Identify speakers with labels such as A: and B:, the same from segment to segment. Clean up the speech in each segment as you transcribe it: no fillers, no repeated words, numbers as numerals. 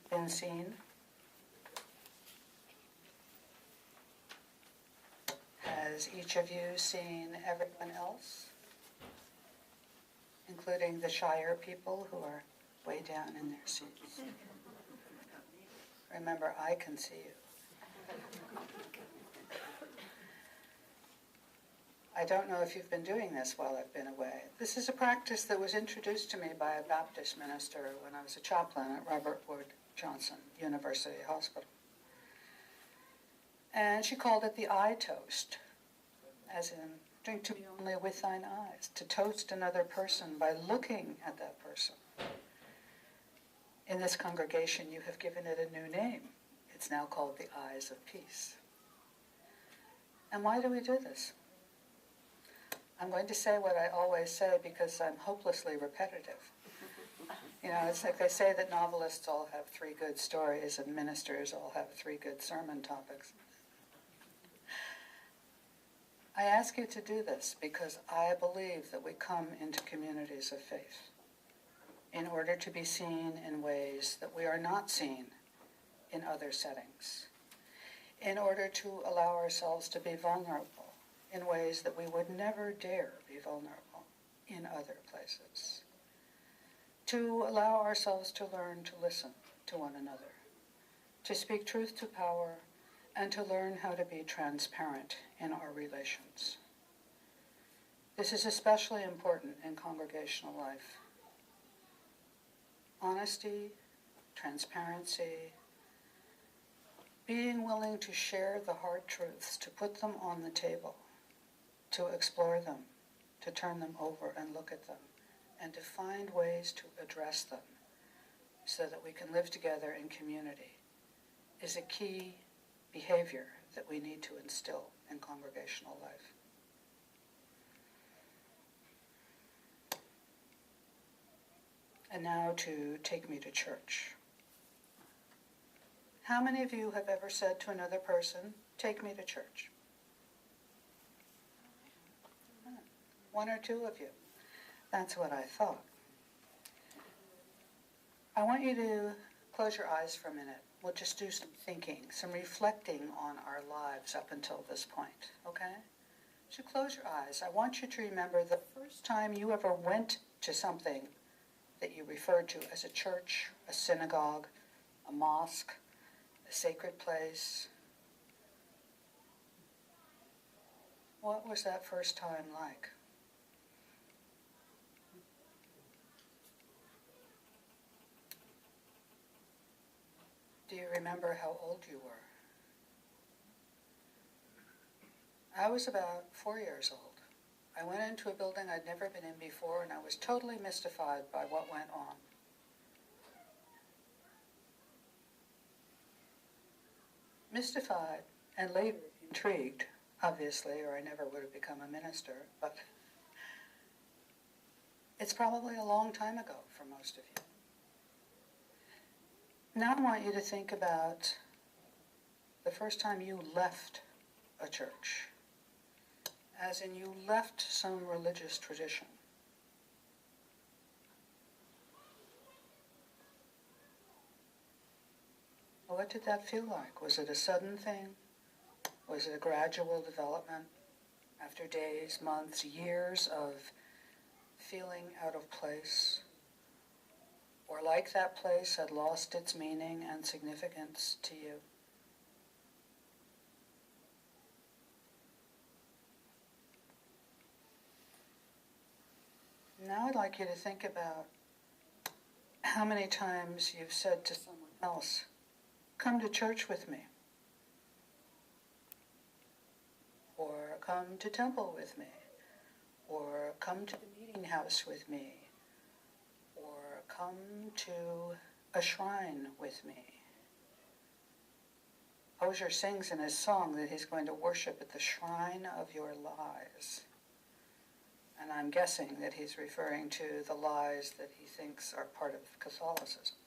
A: been seen? Has each of you seen everyone else, including the shyer people who are way down in their seats? Remember, I can see you. I don't know if you've been doing this while I've been away. This is a practice that was introduced to me by a Baptist minister when I was a chaplain at Robert Wood Johnson University Hospital. And she called it the eye toast, as in, drink to me only with thine eyes, to toast another person by looking at that person. In this congregation, you have given it a new name. It's now called the Eyes of Peace. And why do we do this? I'm going to say what I always say because I'm hopelessly repetitive. You know, it's like they say that novelists all have 3 good stories and ministers all have 3 good sermon topics. I ask you to do this because I believe that we come into communities of faith in order to be seen in ways that we are not seen in other settings, in order to allow ourselves to be vulnerable in ways that we would never dare be vulnerable in other places, to allow ourselves to learn to listen to one another, to speak truth to power, and to learn how to be transparent in our relations. This is especially important in congregational life. Honesty, transparency, being willing to share the hard truths, to put them on the table, to explore them, to turn them over and look at them, and to find ways to address them so that we can live together in community is a key behavior that we need to instill in congregational life. And now to take me to church. How many of you have ever said to another person, take me to church? 1 or 2 of you. That's what I thought. I want you to close your eyes for a minute. We'll just do some thinking, some reflecting on our lives up until this point, okay? So close your eyes. I want you to remember the first time you ever went to something that you referred to as a church, a synagogue, a mosque, a sacred place. What was that first time like? Do you remember how old you were? I was about 4 years old. I went into a building I'd never been in before, and I was totally mystified by what went on. Mystified and later intrigued, obviously, or I never would have become a minister, but it's probably a long time ago for most of you. Now I want you to think about the first time you left a church, as in you left some religious tradition. What did that feel like? Was it a sudden thing? Was it a gradual development after days, months, years of feeling out of place? Or like that place had lost its meaning and significance to you? Now I'd like you to think about how many times you've said to someone else, come to church with me, or come to temple with me, or come to the meeting house with me, or come to a shrine with me. Osher sings in his song that he's going to worship at the shrine of your lies. And I'm guessing that he's referring to the lies that he thinks are part of Catholicism.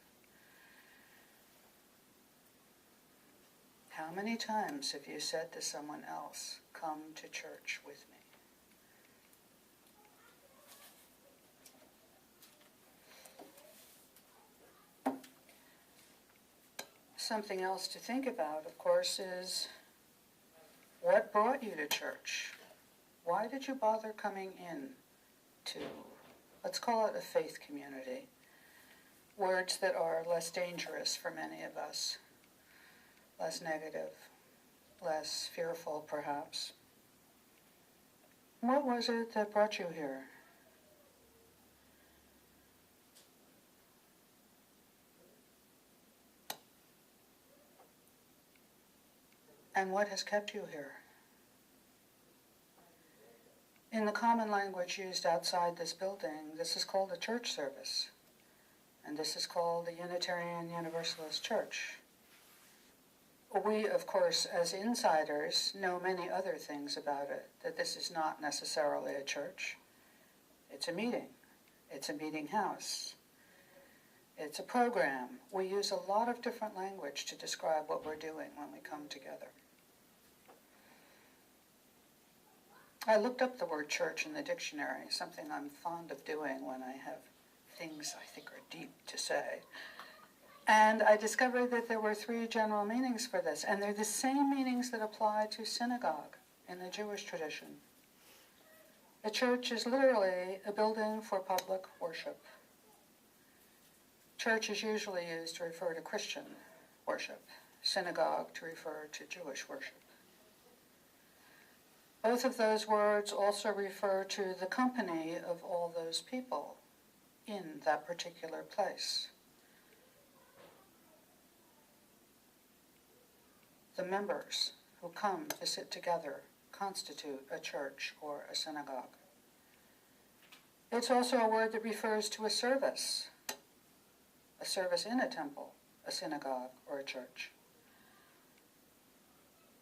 A: How many times have you said to someone else, come to church with me? Something else to think about, of course, is what brought you to church? Why did you bother coming in to, let's call it a faith community? Words that are less dangerous for many of us, less negative, less fearful perhaps. What was it that brought you here? And what has kept you here? In the common language used outside this building, this is called a church service. And this is called the Unitarian Universalist Church. We, of course, as insiders, know many other things about it, that this is not necessarily a church. It's a meeting. It's a meeting house. It's a program. We use a lot of different language to describe what we're doing when we come together. I looked up the word church in the dictionary, something I'm fond of doing when I have things I think are deep to say. And I discovered that there were 3 general meanings for this, and they're the same meanings that apply to synagogue in the Jewish tradition. A church is literally a building for public worship. Church is usually used to refer to Christian worship, synagogue to refer to Jewish worship. Both of those words also refer to the company of all those people in that particular place. The members who come to sit together constitute a church or a synagogue. It's also a word that refers to a service in a temple, a synagogue, or a church.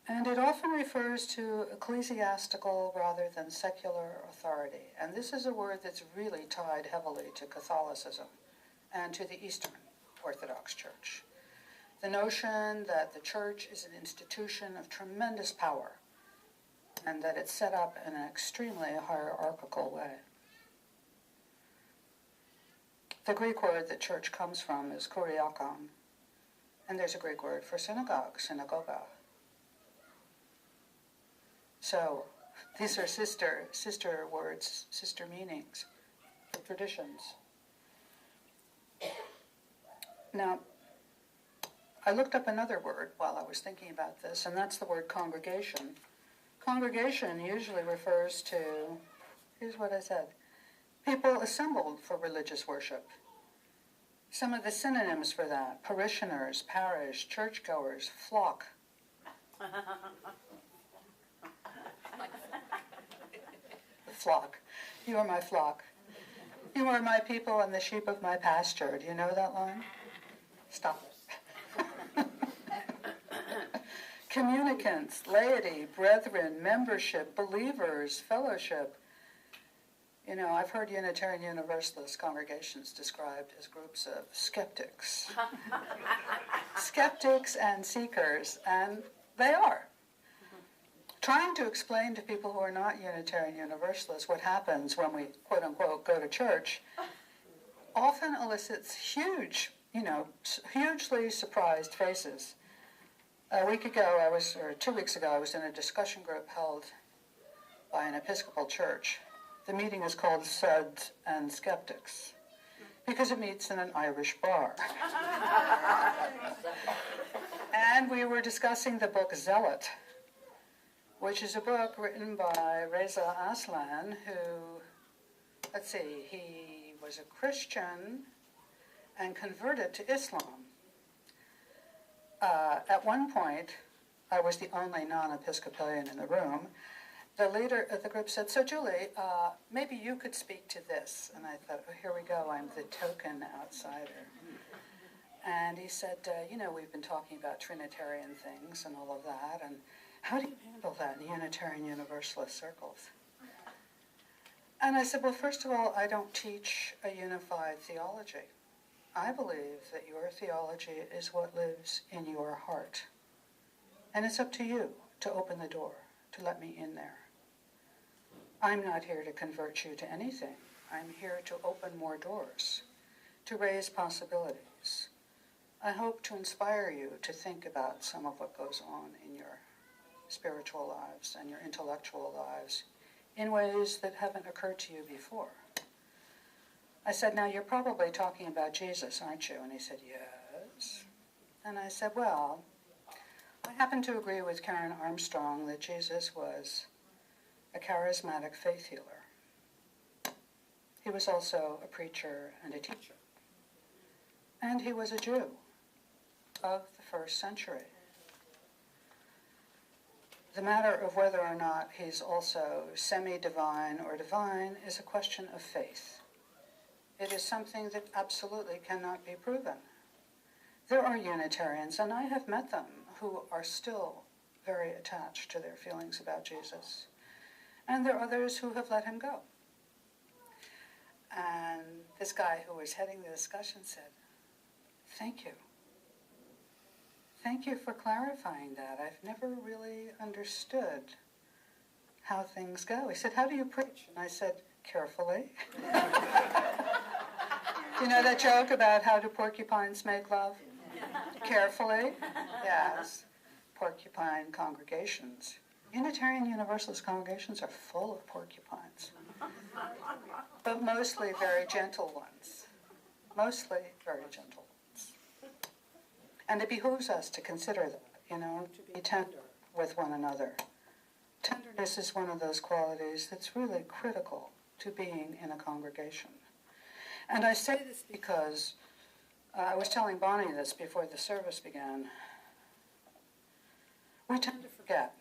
A: And it often refers to ecclesiastical rather than secular authority. And this is a word that's really tied heavily to Catholicism and to the Eastern Orthodox Church. The notion that the church is an institution of tremendous power and that it's set up in an extremely hierarchical way. The Greek word that church comes from is kuriakon, and there's a Greek word for synagogue, synagoga. So these are sister words, sister meanings, traditions. Now, I looked up another word while I was thinking about this, and that's the word congregation. Congregation usually refers to, here's what I said, people assembled for religious worship. Some of the synonyms for that: parishioners, parish, churchgoers, flock. Flock. You are my flock. You are my people and the sheep of my pasture. Do you know that line? Stop it. Communicants, laity, brethren, membership, believers, fellowship. You know, I've heard Unitarian Universalist congregations described as groups of skeptics. Skeptics and seekers, and they are. Trying to explain to people who are not Unitarian Universalists what happens when we, quote-unquote, go to church often elicits hugely surprised faces. A week ago, 2 weeks ago, I was in a discussion group held by an Episcopal church. The meeting is called Suds and Skeptics because it meets in an Irish bar. And we were discussing the book Zealot, which is a book written by Reza Aslan, who, he was a Christian and converted to Islam. At one point, I was the only non-Episcopalian in the room. The leader of the group said, "So Julie, maybe you could speak to this." And I thought, oh, here we go, I'm the token outsider. And he said, we've been talking about Trinitarian things and all of that, and how do you handle that in Unitarian Universalist circles? And I said, well, first of all, I don't teach a unified theology. I believe that your theology is what lives in your heart. And it's up to you to open the door, to let me in there. I'm not here to convert you to anything. I'm here to open more doors, to raise possibilities. I hope to inspire you to think about some of what goes on in your spiritual lives and your intellectual lives in ways that haven't occurred to you before. I said, now you're probably talking about Jesus, aren't you? And he said, yes. And I said, well, I happen to agree with Karen Armstrong that Jesus was a charismatic faith healer. He was also a preacher and a teacher. And he was a Jew of the first century. The matter of whether or not he's also semi-divine or divine is a question of faith. It is something that absolutely cannot be proven. There are Unitarians, and I have met them, who are still very attached to their feelings about Jesus. And there are others who have let him go. And this guy who was heading the discussion said, thank you. Thank you for clarifying that. I've never really understood how things go. He said, how do you preach? And I said, carefully. You know that joke about how do porcupines make love? Carefully. Yes. Porcupine congregations. Unitarian Universalist congregations are full of porcupines. But mostly very gentle ones. Mostly very gentle ones. And it behooves us to consider that, to be tender with one another. Tenderness is one of those qualities that's really critical to being in a congregation. And I say this because I was telling Bonnie this before the service began. We tend to forget,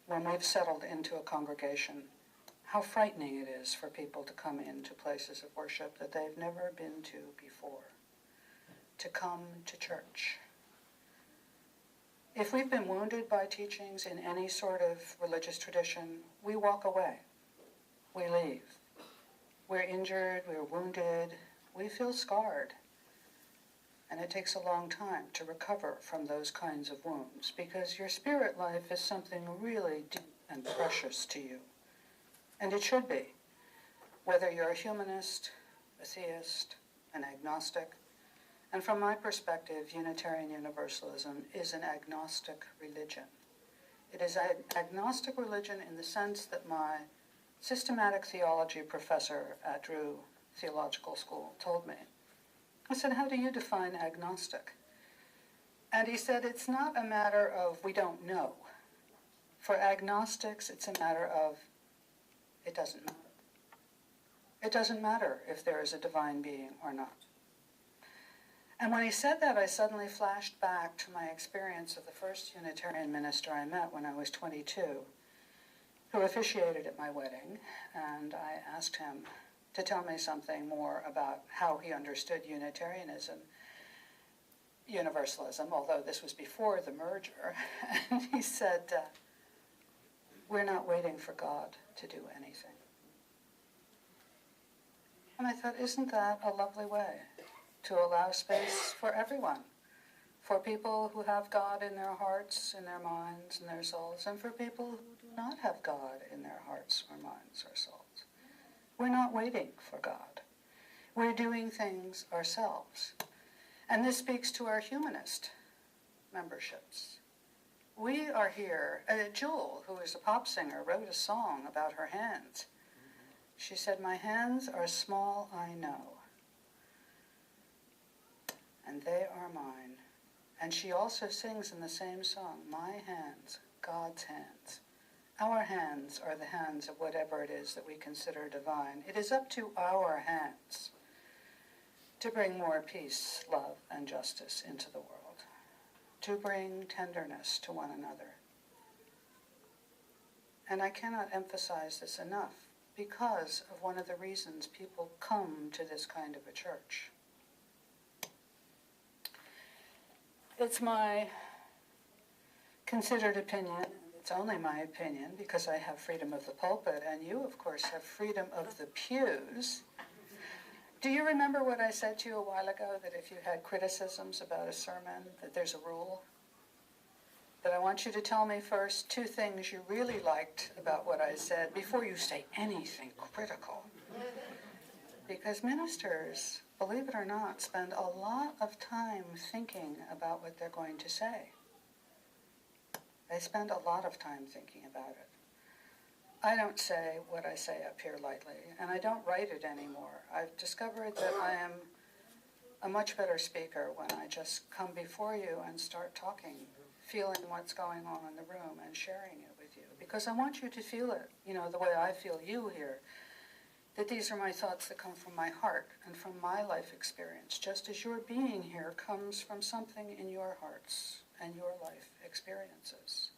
A: when we've settled into a congregation, how frightening it is for people to come into places of worship that they've never been to before, to come to church. If we've been wounded by teachings in any sort of religious tradition, we walk away. We leave. We're injured, we're wounded, we feel scarred. And it takes a long time to recover from those kinds of wounds because your spirit life is something really deep and precious to you. And it should be, whether you're a humanist, a theist, an agnostic. And from my perspective, Unitarian Universalism is an agnostic religion. It is an agnostic religion in the sense that my systematic theology professor at Drew Theological School told me. I said, how do you define agnostic? And he said, it's not a matter of we don't know. For agnostics, it's a matter of it doesn't matter. It doesn't matter if there is a divine being or not. And when he said that, I suddenly flashed back to my experience of the first Unitarian minister I met when I was 22, who officiated at my wedding, and I asked him to tell me something more about how he understood Unitarianism, Universalism, although this was before the merger. And he said, we're not waiting for God to do anything. And I thought, isn't that a lovely way to allow space for everyone, for people who have God in their hearts, in their minds, in their souls, and for people who do not have God in their hearts or minds or souls. We're not waiting for God. We're doing things ourselves. And this speaks to our humanist memberships. We are here. Jewel, who is a pop singer, wrote a song about her hands. She said, my hands are small, I know. And they are mine. And she also sings in the same song, my hands, God's hands. Our hands are the hands of whatever it is that we consider divine. It is up to our hands to bring more peace, love, and justice into the world, to bring tenderness to one another. And I cannot emphasize this enough because of one of the reasons people come to this kind of a church. It's my considered opinion. It's only my opinion because I have freedom of the pulpit, and you, of course, have freedom of the pews. Do you remember what I said to you a while ago, that if you had criticisms about a sermon, that there's a rule? That I want you to tell me first 2 things you really liked about what I said before you say anything critical. Because ministers believe it or not, spend a lot of time thinking about what they're going to say. They spend a lot of time thinking about it. I don't say what I say up here lightly, and I don't write it anymore. I've discovered that I am a much better speaker when I just come before you and start talking, feeling what's going on in the room and sharing it with you. Because I want you to feel it, the way I feel you here. That these are my thoughts that come from my heart and from my life experience, just as your being here comes from something in your hearts and your life experiences.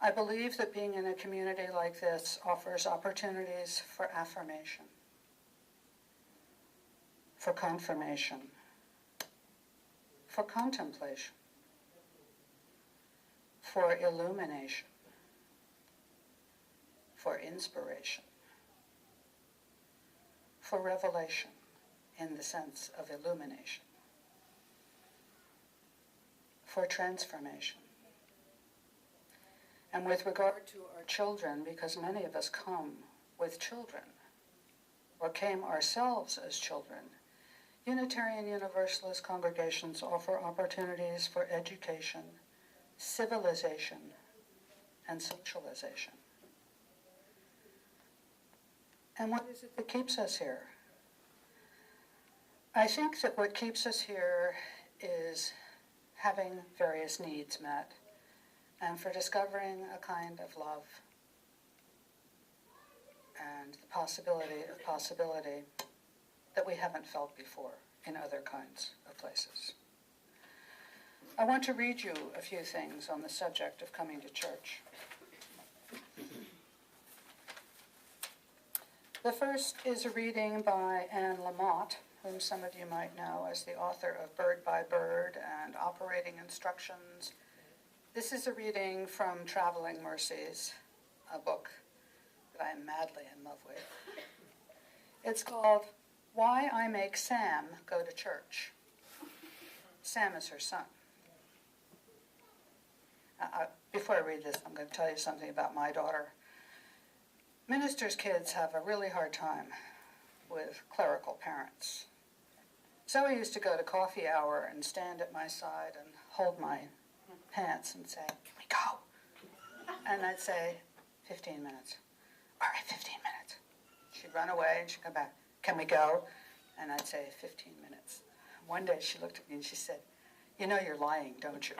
A: I believe that being in a community like this offers opportunities for affirmation, for confirmation, for contemplation, for illumination, for inspiration, for revelation in the sense of illumination, for transformation. And with regard to our children, because many of us come with children, or came ourselves as children, Unitarian Universalist congregations offer opportunities for education, civilization, and socialization. And what is it that keeps us here? I think that what keeps us here is having various needs met, and for discovering a kind of love and the possibility that we haven't felt before in other kinds of places. I want to read you a few things on the subject of coming to church. The first is a reading by Anne Lamott, whom some of you might know as the author of Bird by Bird and Operating Instructions. This is a reading from Traveling Mercies, a book that I am madly in love with. It's called Why I Make Sam Go to Church. Sam is her son. Before I read this, I'm going to tell you something about my daughter. Ministers' kids have a really hard time with clerical parents. Zoe used to go to coffee hour and stand at my side and hold my pants and say, "Can we go?" And I'd say, 15 minutes. All right, 15 minutes. She'd run away and she'd come back. Can we go? And I'd say, 15 minutes. One day she looked at me and she said, "You know you're lying, don't you?"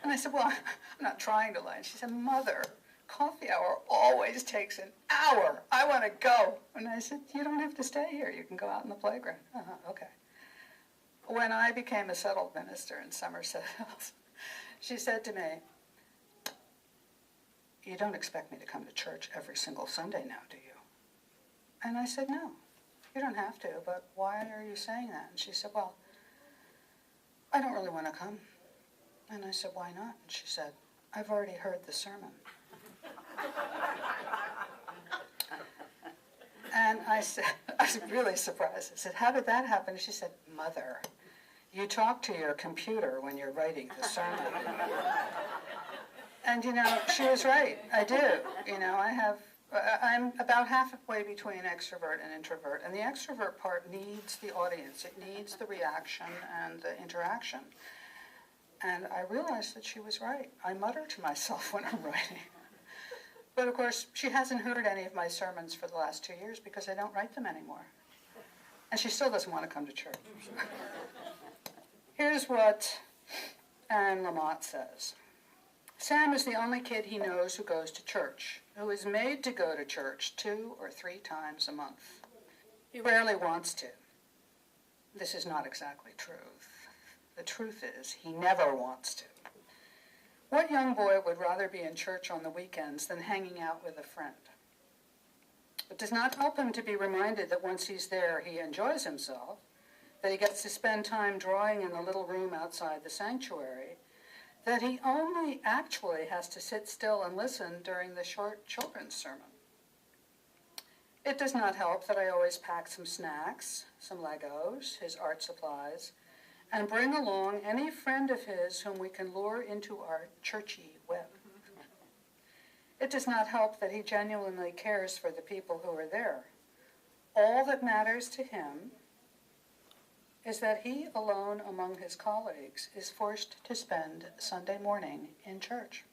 A: And I said, "Well, I'm not trying to lie." And she said, "Mother, coffee hour always takes an hour. I want to go." And I said, "You don't have to stay here. You can go out in the playground." Okay. When I became a settled minister in Somerset Hills, she said to me, "You don't expect me to come to church every single Sunday now, do you?" And I said, "No, you don't have to, but why are you saying that?" And she said, "Well, I don't really want to come." And I said, "Why not?" And she said, "I've already heard the sermon." And I said, I was really surprised. I said, "How did that happen?" She said, "Mother, you talk to your computer when you're writing the sermon." And, she was right. I do. I'm about halfway between extrovert and introvert. And the extrovert part needs the audience. It needs the reaction and the interaction. And I realized that she was right. I mutter to myself when I'm writing. But of course, she hasn't heard any of my sermons for the last 2 years because I don't write them anymore. And she still doesn't want to come to church. Here's what Anne Lamott says. Sam is the only kid he knows who goes to church, who is made to go to church 2 or 3 times a month. He rarely wants to. This is not exactly true. The truth is, he never wants to. What young boy would rather be in church on the weekends than hanging out with a friend? It does not help him to be reminded that once he's there, he enjoys himself, that he gets to spend time drawing in the little room outside the sanctuary, that he only actually has to sit still and listen during the short children's sermon. It does not help that I always pack some snacks, some Legos, his art supplies, and bring along any friend of his whom we can lure into our churchy web. It does not help that he genuinely cares for the people who are there, All that matters to him is that he alone among his colleagues is forced to spend Sunday morning in church.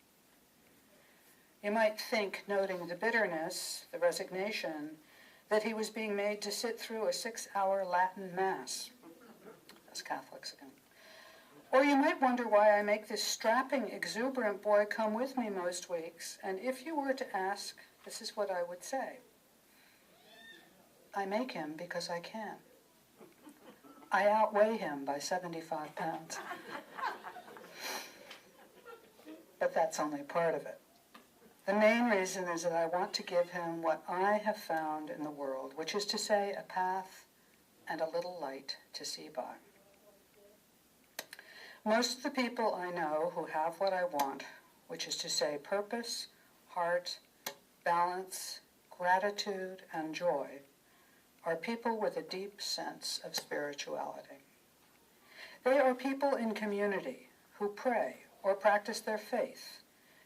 A: You might think, noting the bitterness, the resignation, that he was being made to sit through a 6-hour Latin Mass, as Catholics again. Or you might wonder why I make this strapping, exuberant boy come with me most weeks, and if you were to ask, this is what I would say. I make him because I can. I outweigh him by 75 pounds. But that's only part of it. The main reason is that I want to give him what I have found in the world, which is to say, a path and a little light to see by. Most of the people I know who have what I want, which is to say purpose, heart, balance, gratitude, and joy, are people with a deep sense of spirituality. They are people in community who pray or practice their faith.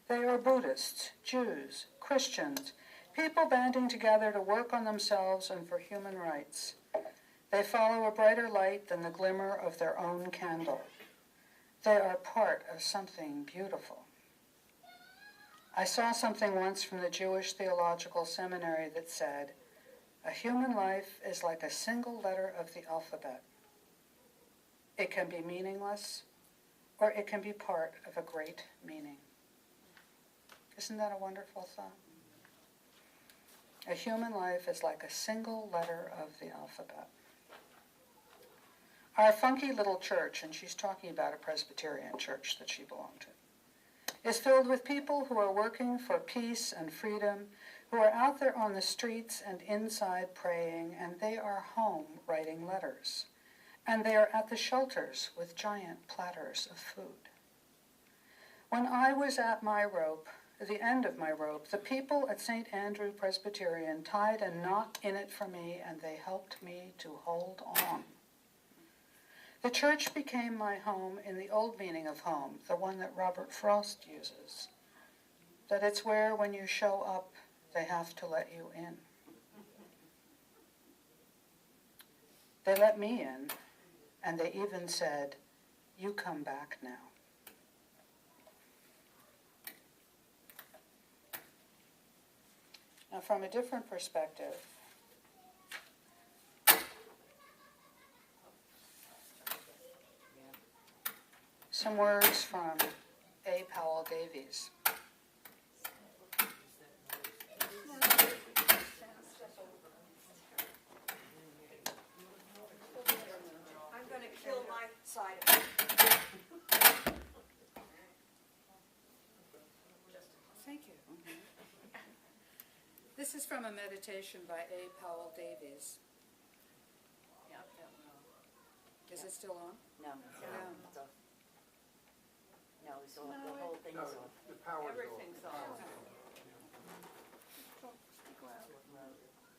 A: They are Buddhists, Jews, Christians, people banding together to work on themselves and for human rights. They follow a brighter light than the glimmer of their own candle. They are part of something beautiful. I saw something once from the Jewish Theological Seminary that said, a human life is like a single letter of the alphabet. It can be meaningless, or it can be part of a great meaning. Isn't that a wonderful thought? A human life is like a single letter of the alphabet. Our funky little church, and she's talking about a Presbyterian church that she belonged to, is filled with people who are working for peace and freedom, who are out there on the streets and inside praying, and they are home writing letters. And they are at the shelters with giant platters of food. When I was at my rope, the end of my rope, the people at St. Andrew Presbyterian tied a knot in it for me, and they helped me to hold on. The church became my home in the old meaning of home, the one that Robert Frost uses, that it's where when you show up, they have to let you in. They let me in, and they even said, you come back now. Now, from a different perspective, some words from A. Powell Davies.
B: I'm going to kill my side of it.
A: Thank you. This is from a meditation by A. Powell Davies. Is it still on?
C: No, it's off. No, it's off. The whole thing is off.
D: The power's
B: Everything's on.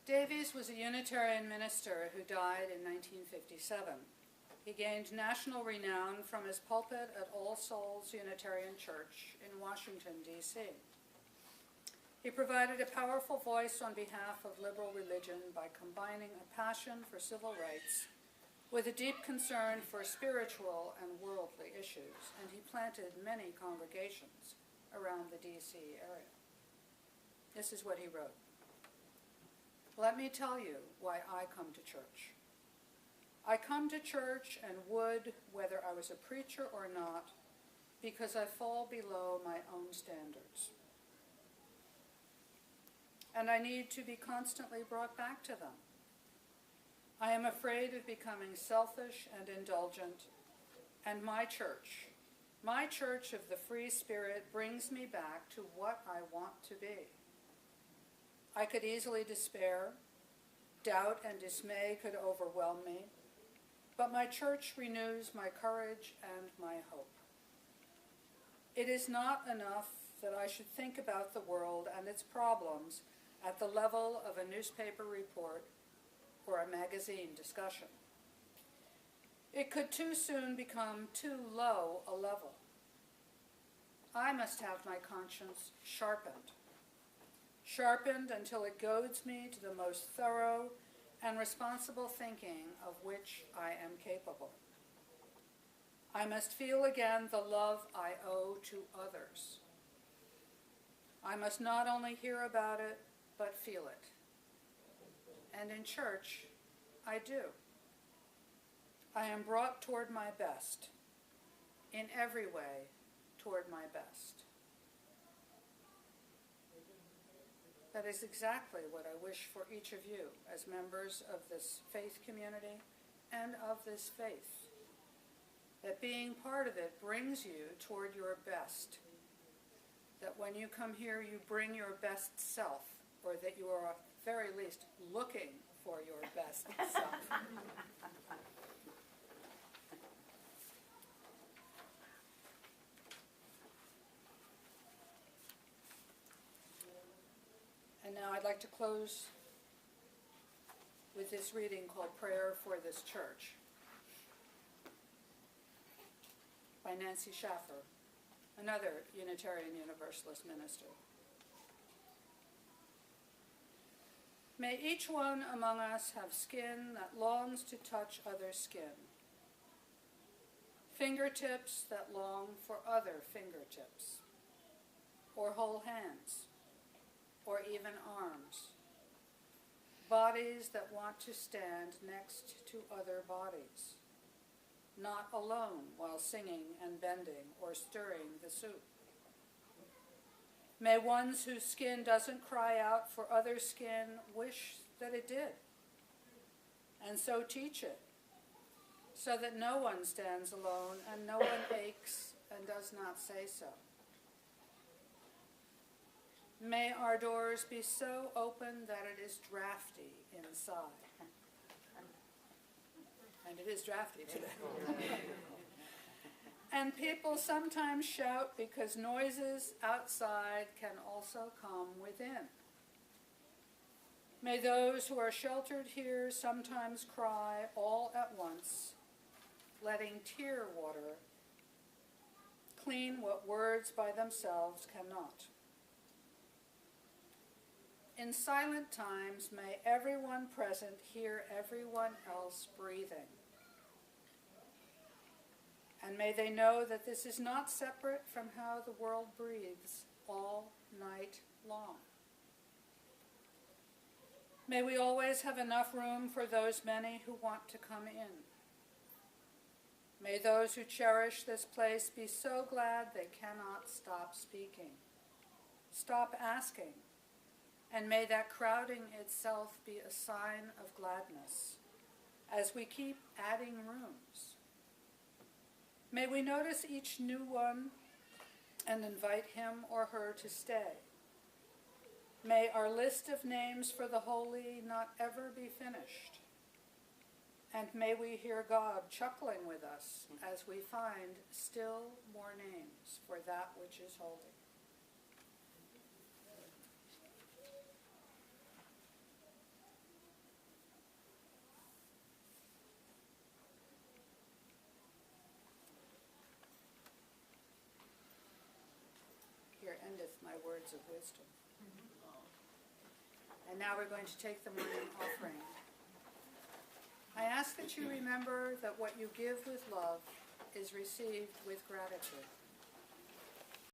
A: Davies was a Unitarian minister who died in 1957. He gained national renown from his pulpit at All Souls Unitarian Church in Washington, D.C. He provided a powerful voice on behalf of liberal religion by combining a passion for civil rights with a deep concern for spiritual and worldly issues, and he planted many congregations around the D.C. area. This is what he wrote. Let me tell you why I come to church. I come to church and would, whether I was a preacher or not, because I fall below my own standards. And I need to be constantly brought back to them. I am afraid of becoming selfish and indulgent, and my church of the free spirit, brings me back to what I want to be. I could easily despair, doubt and dismay could overwhelm me, but my church renews my courage and my hope. It is not enough that I should think about the world and its problems at the level of a newspaper report or a magazine discussion. It could too soon become too low a level. I must have my conscience sharpened until it goads me to the most thorough and responsible thinking of which I am capable. I must feel again the love I owe to others. I must not only hear about it, but feel it. And in church, I do. I am brought toward my best, in every way toward my best. That is exactly what I wish for each of you as members of this faith community and of this faith. That being part of it brings you toward your best. That when you come here, you bring your best self, or that you are at the very least looking for your best self. And now I'd like to close with this reading called Prayer for this Church by Nancy Schaffer, another Unitarian Universalist minister. May each one among us have skin that longs to touch other skin, fingertips that long for other fingertips, or whole hands, or even arms, bodies that want to stand next to other bodies, not alone while singing and bending or stirring the soup. May ones whose skin doesn't cry out for other skin wish that it did, and so teach it, so that no one stands alone and no one aches and does not say so. May our doors be so open that it is drafty inside. And it is drafty today. And people sometimes shout because noises outside can also come within. May those who are sheltered here sometimes cry all at once, letting tear water clean what words by themselves cannot. In silent times, may everyone present hear everyone else breathing. And may they know that this is not separate from how the world breathes all night long. May we always have enough room for those many who want to come in. May those who cherish this place be so glad they cannot stop speaking, stop asking, and may that crowding itself be a sign of gladness as we keep adding rooms. May we notice each new one and invite him or her to stay. May our list of names for the holy not ever be finished. And may we hear God chuckling with us as we find still more names for that which is holy. Here endeth my words of wisdom. And now we're going to take the morning offering. I ask that you remember that what you give with love is received with gratitude.